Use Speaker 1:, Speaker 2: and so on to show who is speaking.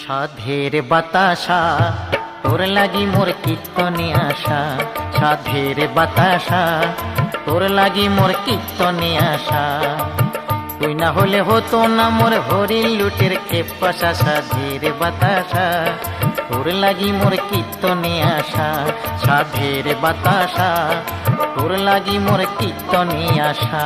Speaker 1: সাধের বাতাসা তোর লাগি মোর কীর্তনে আসা, সাধের বাতাসা তোর লাগি মোর কীর্তনে আসা। তুই না হলে হতো না মোর হরিণ লুটের খেপাসা, সাধের বাতাসা তোর লাগি মোর কীর্তনে আসা, সাধের বাতাসা তোর লাগি মোর কীর্তনে আসা।